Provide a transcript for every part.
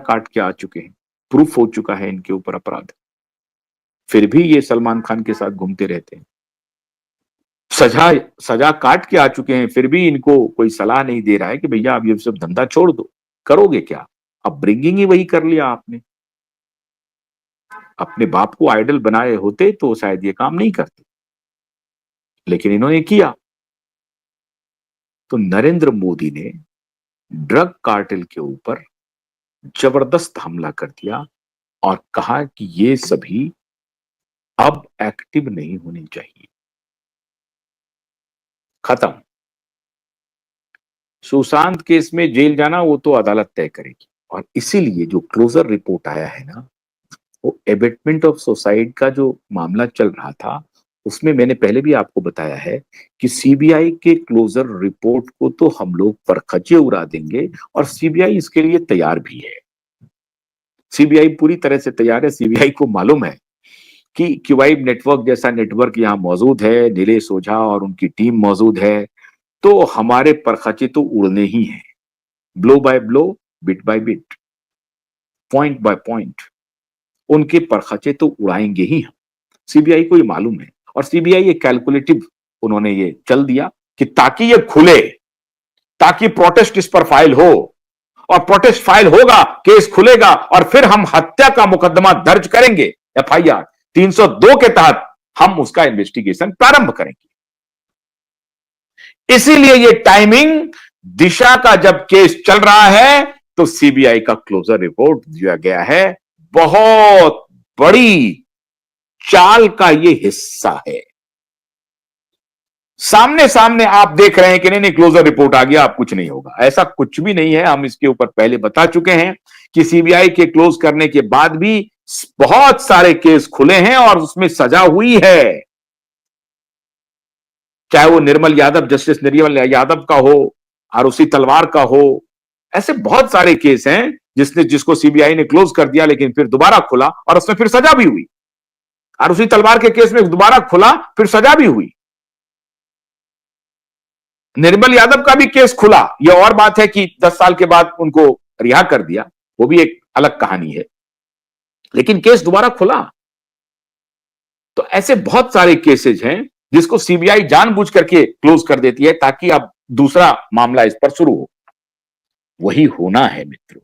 काट के आ चुके हैं, प्रूफ हो चुका है इनके ऊपर अपराध, फिर भी ये सलमान खान के साथ घूमते रहते हैं। सजा सजा काट के आ चुके हैं, फिर भी इनको कोई सलाह नहीं दे रहा है कि भैया आप ये सब धंधा छोड़ दो। करोगे क्या? अब ब्रिंगिंग ही वही कर लिया आपने। अपने बाप को आइडल बनाए होते तो शायद ये काम नहीं करते, लेकिन इन्होंने किया। तो नरेंद्र मोदी ने ड्रग कार्टेल के ऊपर जबरदस्त हमला कर दिया और कहा कि ये सभी अब एक्टिव नहीं होने चाहिए। खत्म। सुशांत केस में जेल जाना वो तो अदालत तय करेगी, और इसीलिए जो क्लोजर रिपोर्ट आया है ना, वो एबेटमेंट ऑफ सुसाइड का जो मामला चल रहा था, उसमें मैंने पहले भी आपको बताया है कि सीबीआई के क्लोजर रिपोर्ट को तो हम लोग परखचे उड़ा देंगे, और सीबीआई इसके लिए तैयार भी है। सीबीआई पूरी तरह से तैयार है। सीबीआई को मालूम है कि क्यूवाइब नेटवर्क जैसा नेटवर्क यहां मौजूद है, नीलेश ओझा और उनकी टीम मौजूद है, तो हमारे परखचे तो उड़ने ही हैं। Blow by blow, bit by bit, point by point, उनके परखचे तो उड़ाएंगे ही हम। सीबीआई को ये मालूम है, और सीबीआई ये कैलकुलेटिव उन्होंने ये चल दिया कि ताकि ये खुले, ताकि प्रोटेस्ट इस पर फाइल हो, और प्रोटेस्ट फाइल होगा, केस खुलेगा, और फिर हम हत्या का मुकदमा दर्ज करेंगे, एफआईआर 302 के तहत हम उसका इन्वेस्टिगेशन प्रारंभ करेंगे। इसीलिए ये टाइमिंग, दिशा का जब केस चल रहा है तो सीबीआई का क्लोजर रिपोर्ट दिया गया है, बहुत बड़ी चाल का ये हिस्सा है। सामने सामने आप देख रहे हैं कि नहीं नहीं क्लोजर रिपोर्ट आ गया, अब कुछ नहीं होगा, ऐसा कुछ भी नहीं है। हम इसके ऊपर पहले बता चुके हैं कि सीबीआई के क्लोज करने के बाद भी बहुत सारे केस खुले हैं और उसमें सजा हुई है, चाहे वो निर्मल यादव, जस्टिस निर्मल यादव का हो, आरुषि तलवार का हो। ऐसे बहुत सारे केस हैं जिसको सीबीआई ने क्लोज कर दिया, लेकिन फिर दोबारा खुला और उसमें फिर सजा भी हुई। आरुषि तलवार के केस में दोबारा खुला, फिर सजा भी हुई। निर्मल यादव का भी केस खुला, यह और बात है कि 10 साल के बाद उनको रिहा कर दिया, वो भी एक अलग कहानी है, लेकिन केस दोबारा खुला। तो ऐसे बहुत सारे केसेस हैं जिसको सीबीआई जानबूझ करके क्लोज कर देती है ताकि अब दूसरा मामला इस पर शुरू हो। वही होना है मित्रों।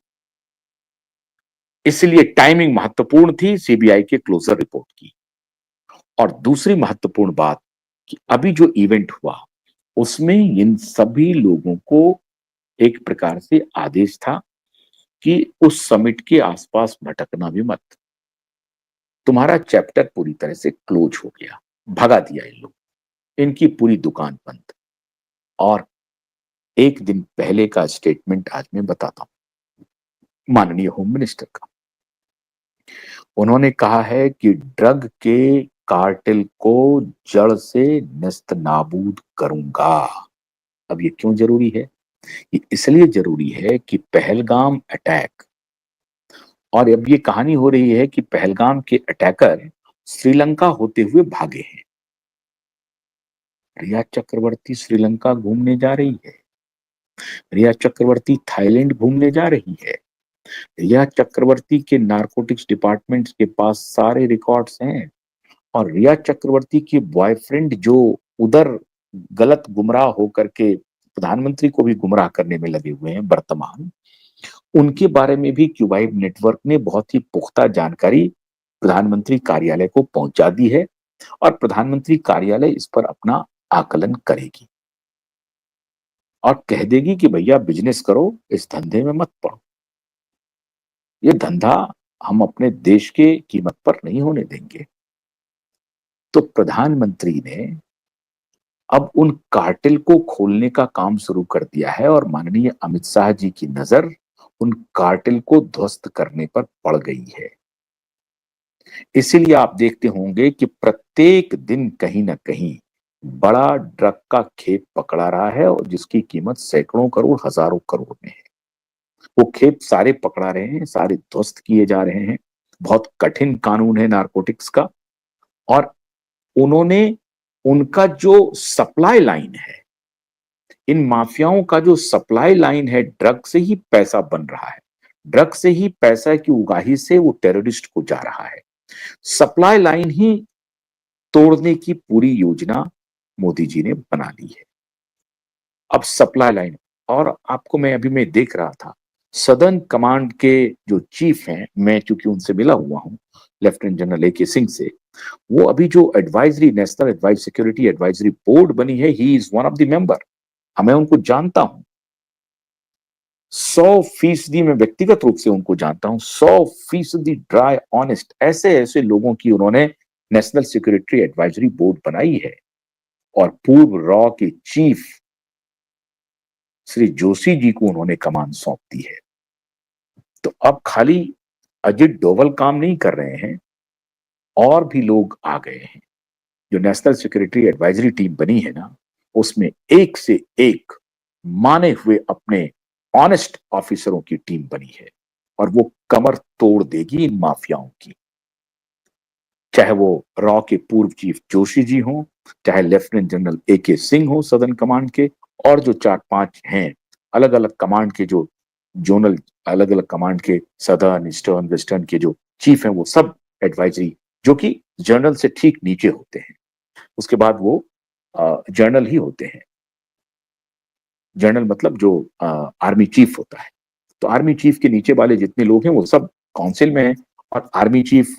इसलिए टाइमिंग महत्वपूर्ण थी सीबीआई के क्लोजर रिपोर्ट की। और दूसरी महत्वपूर्ण बात कि अभी जो इवेंट हुआ उसमें इन सभी लोगों को एक प्रकार से आदेश था कि उस समिट के आसपास भटकना भी मत, तुम्हारा चैप्टर पूरी तरह से क्लोज हो गया, भगा दिया इन लोग, इनकी पूरी दुकान बंद। और एक दिन पहले का स्टेटमेंट आज मैं बताता हूं माननीय होम मिनिस्टर का। उन्होंने कहा है कि ड्रग के कार्टेल को जड़ से नस्त नाबूद करूंगा। अब ये क्यों जरूरी है? ये इसलिए जरूरी है कि पहलगाम अटैक, और अब ये कहानी हो रही है कि पहलगाम के अटैकर श्रीलंका होते हुए भागे हैं। रिया चक्रवर्ती श्रीलंका घूमने जा रही है, रिया चक्रवर्ती थाईलैंड घूमने जा रही है, रिया चक्रवर्ती के नारकोटिक्स डिपार्टमेंट के पास सारे रिकॉर्ड्स हैं, और रिया चक्रवर्ती के बॉयफ्रेंड जो उधर गलत गुमराह होकर के प्रधानमंत्री को भी गुमराह करने में लगे हुए हैं वर्तमान, उनके बारे में भी क्यूबाइब नेटवर्क ने बहुत ही पुख्ता जानकारी प्रधानमंत्री कार्यालय को पहुंचा दी है, और प्रधानमंत्री कार्यालय इस पर अपना आकलन करेगी और कह देगी कि भैया बिजनेस करो, इस धंधे में मत पड़ो, ये धंधा हम अपने देश के कीमत पर नहीं होने देंगे। तो प्रधानमंत्री ने अब उन कार्टेल को खोलने का काम शुरू कर दिया है, और माननीय अमित शाह जी की नजर उन कार्टेल को ध्वस्त करने पर पड़ गई है। इसीलिए आप देखते होंगे कि प्रत्येक दिन कहीं ना कहीं बड़ा ड्रग का खेप पकड़ा रहा है, और जिसकी कीमत सैकड़ों करोड़, हजारों करोड़ में है। वो खेप सारे पकड़ा रहे हैं, सारे ध्वस्त किए जा रहे हैं। बहुत कठिन कानून है नारकोटिक्स का, और उन्होंने उनका जो सप्लाई लाइन है, इन माफियाओं का जो सप्लाई लाइन है, ड्रग से ही पैसा बन रहा है, ड्रग से ही पैसा की उगाही से वो टेररिस्ट को जा रहा है। सप्लाई लाइन ही तोड़ने की पूरी योजना मोदी जी ने बना ली है। अब सप्लाई लाइन, और आपको मैं देख रहा था सदर्न कमांड के जो चीफ हैं, मैं चूंकि उनसे मिला हुआ हूं, लेफ्टिनेंट जनरल ए.के. सिंह से, वो अभी जो advisory, national advice security advisory board बनी है, he is one of the member. मैं उनको जानता हूं 100%, मैं व्यक्तिगत रूप से उनको जानता हूं 100% ड्राई ऑनेस्ट, ऐसे ऐसे लोगों की उन्होंने नेशनल सिक्योरिटी एडवाइजरी बोर्ड बनाई है। और पूर्व रॉ के चीफ श्री जोशी जी को उन्होंने कमान सौंप दी है। तो अब खाली अजित डोवल काम नहीं कर रहे हैं, और भी लोग आ गए हैं। जो नेशनल सिक्योरिटी एडवाइजरी टीम बनी है ना, उसमें एक से एक माने हुए अपने ऑनेस्ट ऑफिसरों की टीम बनी है, और वो कमर तोड़ देगी इन माफियाओं की। चाहे वो रॉ के पूर्व चीफ जोशी जी हों, चाहे लेफ्टिनेंट जनरल ए.के. सिंह हो सदर्न कमांड के, और जो 4-5 हैं अलग अलग कमांड के, जो जोनल अलग अलग कमांड के सदर्न, ईस्टर्न, वेस्टर्न के जो चीफ हैं, वो सब एडवाइजरी, जो कि जनरल से ठीक नीचे होते हैं, उसके बाद वो जनरल ही होते हैं। जनरल मतलब जो आर्मी चीफ होता है। तो आर्मी चीफ के नीचे वाले जितने लोग हैं वो सब काउंसिल में हैं, और army chief,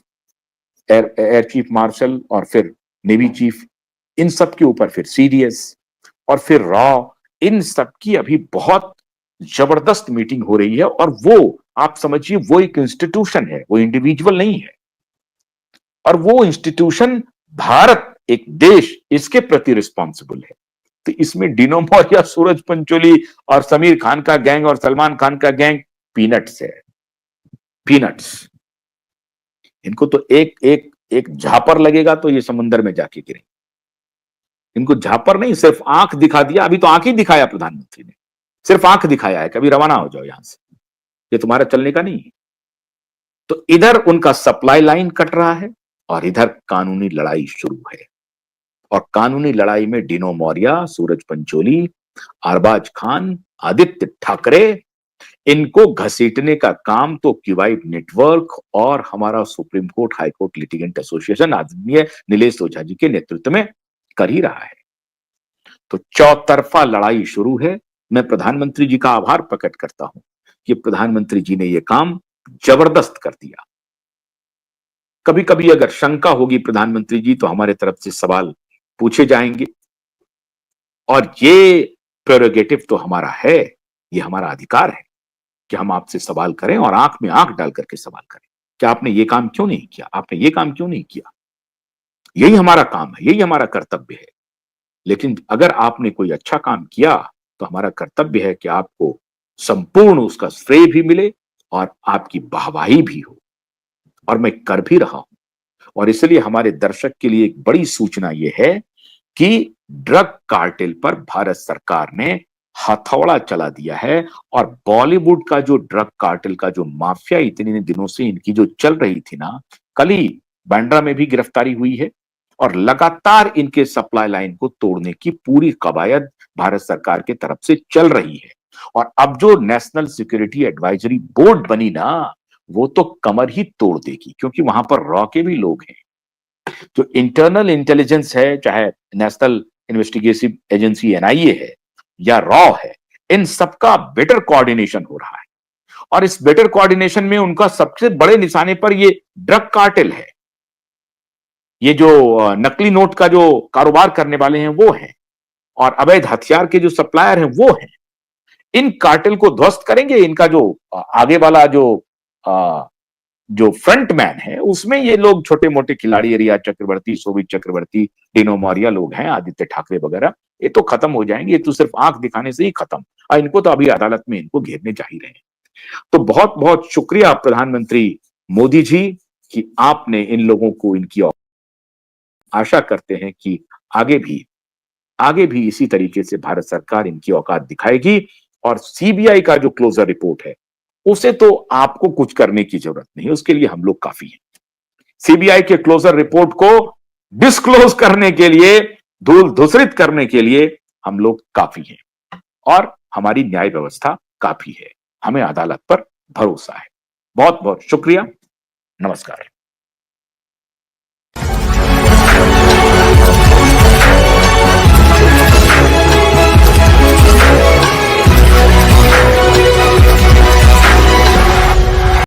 air chief marshal, और फिर नेवी चीफ, इन सब के ऊपर फिर सीडीएस, और फिर रॉ, इन सब की अभी बहुत जबरदस्त मीटिंग हो रही है। और वो आप समझिए वो एक इंस्टीट्यूशन है, वो इंडिविजुअल नहीं है। और वो इंस्टीट्यूशन भारत, एक देश, इसके प्रति रिस्पॉन्सिबल है। तो इसमें डिनो मौर्य, सूरज पंचोली और समीर खान का गैंग और सलमान खान का गैंग पीनट्स है, पीनट्स। इनको तो एक एक एक झापर लगेगा तो ये समुंदर में जाके गिरे। इनको झापर नहीं, सिर्फ आंख दिखा दिया। अभी तो आंख ही दिखाया प्रधानमंत्री ने, सिर्फ आंख दिखाया है, कभी रवाना हो जाओ यहां से, ये तुम्हारा चलने का नहीं है। तो इधर उनका सप्लाई लाइन कट रहा है, और इधर कानूनी लड़ाई शुरू है। और कानूनी लड़ाई में डिनो मौर्य, सूरज पंचोली, अरबाज खान, आदित्य ठाकरे, इनको घसीटने का काम तो क्यूबाइट नेटवर्क और हमारा supreme court high court litigant association आदरणीय नीलेश ओझा जी के नेतृत्व में कर ही रहा है। तो चौतरफा लड़ाई शुरू है। मैं प्रधानमंत्री जी का आभार प्रकट करता हूं कि प्रधानमंत्री जी ने यह काम जबरदस्त कर दिया। कभी कभी अगर शंका होगी प्रधानमंत्री जी, तो हमारे तरफ से सवाल पूछे जाएंगे, और ये प्रेरोगेटिव तो हमारा है, ये हमारा अधिकार है कि हम आपसे सवाल करें, और आंख में आंख डाल करके सवाल करें कि आपने ये काम क्यों नहीं किया, आपने ये काम क्यों नहीं किया। यही हमारा काम है, यही हमारा कर्तव्य है। लेकिन अगर आपने कोई अच्छा काम किया, तो हमारा कर्तव्य है कि आपको संपूर्ण उसका श्रेय भी मिले, और आपकी वाहवाही भी हो। और मैं कर भी रहा हूं। और इसलिए हमारे दर्शक के लिए एक बड़ी सूचना यह है कि ड्रग कार्टेल पर भारत सरकार ने हथौड़ा चला दिया है। और बॉलीवुड का जो ड्रग कार्टेल का जो माफिया इतने दिनों से इनकी जो चल रही थी ना, कल ही बांद्रा में भी गिरफ्तारी हुई है, और लगातार इनके सप्लाई लाइन को तोड़ने की पूरी कवायद भारत सरकार के तरफ से चल रही है। और अब जो नेशनल सिक्योरिटी एडवाइजरी बोर्ड बनी ना, वो तो कमर ही तोड़ देगी, क्योंकि वहां पर रॉ के भी लोग हैं। जो इंटरनल इंटेलिजेंस है, चाहे नेशनल इन्वेस्टिगेटिव एजेंसी एनआईए है या रॉ है, इन सबका बेटर कोऑर्डिनेशन हो रहा है। और इस बेटर कोऑर्डिनेशन में उनका सबसे बड़े निशाने पर ये ड्रग कार्टेल है। ये जो नकली नोट का जो कारोबार करने वाले हैं वो हैं, और अवैध हथियार के जो सप्लायर हैं वो हैं। इन कार्टेल को ध्वस्त करेंगे। इनका जो आगे वाला जो फ्रंट मैन है, उसमें ये लोग छोटे मोटे खिलाड़ी, रिया चक्रवर्ती, शोभित चक्रवर्ती, डिनो मौर्य लोग हैं, आदित्य ठाकरे वगैरह, ये तो खत्म हो जाएंगे। ये तो सिर्फ आंख दिखाने से ही खत्म। और इनको तो अभी अदालत में इनको घेरने जा ही रहे हैं। तो बहुत बहुत शुक्रिया प्रधानमंत्री मोदी जी कि आपने इन लोगों को इनकी, आशा करते हैं कि आगे भी इसी तरीके से भारत सरकार इनकी औकात दिखाएगी। और सीबीआई का जो क्लोजर रिपोर्ट है, उसे तो आपको कुछ करने की जरूरत नहीं, उसके लिए हम लोग काफी हैं। सीबीआई के क्लोजर रिपोर्ट को डिस्क्लोज करने के लिए, धूल धूसरित करने के लिए हम लोग काफी हैं, और हमारी न्याय व्यवस्था काफी है। हमें अदालत पर भरोसा है। बहुत बहुत शुक्रिया। नमस्कार।